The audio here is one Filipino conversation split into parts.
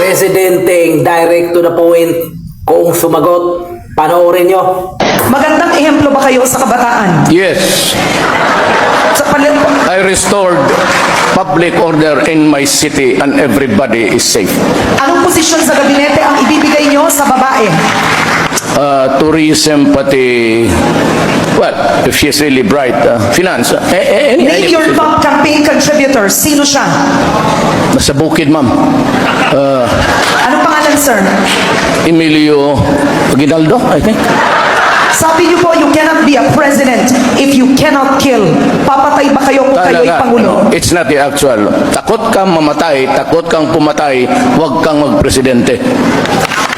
presidenteng direct to the point. Kung sumagot, panoorin nyo. Magandang ehemplo ba kayo sa kabataan? Yes, Sa I restored public order in my city and everybody is safe. Anong posisyon sa gabinete ang ibibigay nyo sa babae? Tourism, pati, well, if she's really bright, finance. Name your top campaign contributors. Sino siya? Nasa bukid, ma'am. Anong pangalan, sir? Emilio Aguinaldo, I think. Sabi niyo po, you cannot be a president if you cannot kill. Papatay ba kayo kung kayo ay Pangulo? It's not the actual. Takot kang mamatay, takot kang pumatay, huwag kang magpresidente.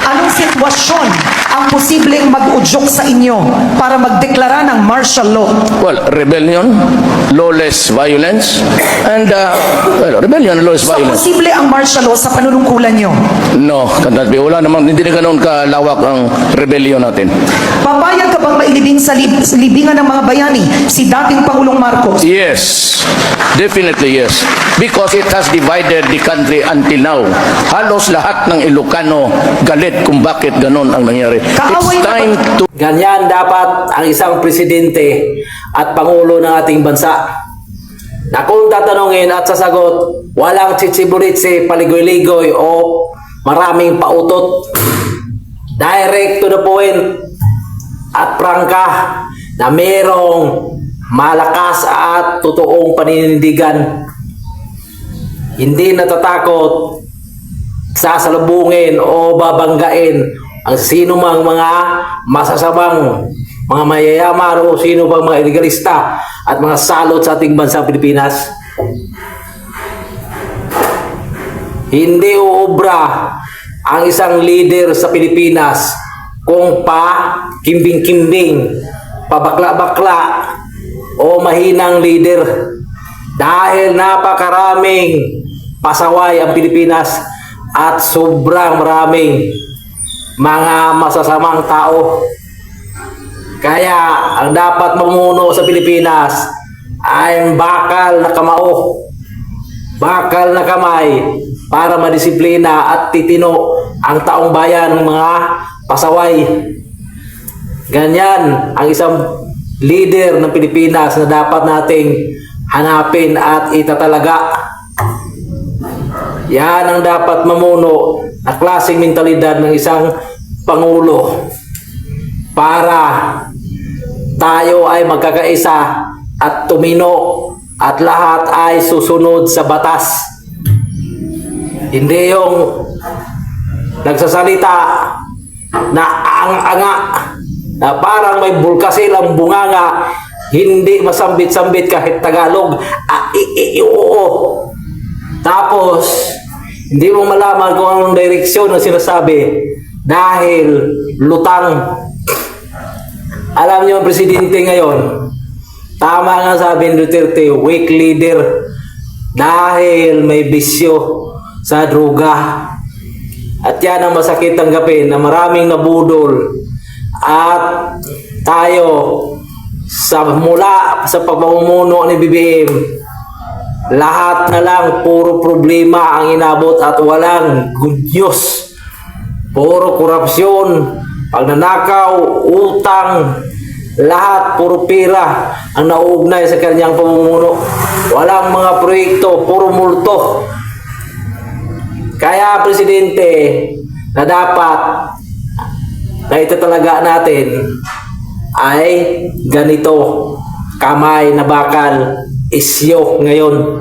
Anong sitwasyon ang posibleng mag-udyok sa inyo para magdeklara ng martial law? Well, rebellion, lawless violence, and, rebellion, lawless So, violence. posible ang martial law sa panunungkulan nyo? No, kandabi, wala namang, hindi na ganoon kalawak ang rebellion natin. Papayag ka bang mailibing sa libingan ng mga bayani si dating Pangulong Marcos? Yes, definitely yes. Because it has divided the country until now. Halos lahat ng Ilocano galit kung bakit ganon ang nangyari. It's Kaaway na time to... Ganyan dapat ang isang presidente at pangulo ng ating bansa. Na kung tatanungin at sasagot, walang chichiburitsi, paligoy-ligoy o maraming pautot. Direct to the point at prangka na merong malakas at totoong paninindigan. Hindi natatakot sasalubungin o babanggain ang sino mang mga masasamang mga mayayaman o sino bang mga illegalista at mga salot sa ating bansa Pilipinas. Hindi uubra ang isang leader sa Pilipinas kung pa kimbing-kimbing, pabakla-bakla o mahinang leader, dahil napakaraming pasaway ang Pilipinas at sobrang maraming mga masasamang tao. Kaya ang dapat mamuno sa Pilipinas ay bakal na kamao, bakal na kamay para madisiplina at titino ang taong bayan ng mga pasaway. Ganyan ang isang leader ng Pilipinas na dapat nating hanapin at itatalaga. Yan ang dapat mamuno na klaseng mentalidad ng isang pangulo para tayo ay magkakaisa at tumino at lahat ay susunod sa batas. Hindi yung nagsasalita na ang-anga na parang may bulkasil ang bunganga, hindi masambit-sambit kahit Tagalog. Oo. Tapos, hindi mo malaman kung anong direksyon na sinasabi dahil lutang. Alam niyo ang presidente ngayon, tama nga sabi ni Duterte, weak leader dahil may bisyo sa droga. At yan ang masakit tanggapin na maraming nabudol at tayo mula sa pagmumuno ni BBM, lahat na lang puro problema ang inabot at walang good news. Puro korupsyon, pagnanakaw, utang, lahat puro pera ang nauugnay sa kanyang pamumuno. Walang mga proyekto, puro multo. Kaya presidente na dapat na itatalaga natin ay ganito, kamay na bakal, isyo ngayon.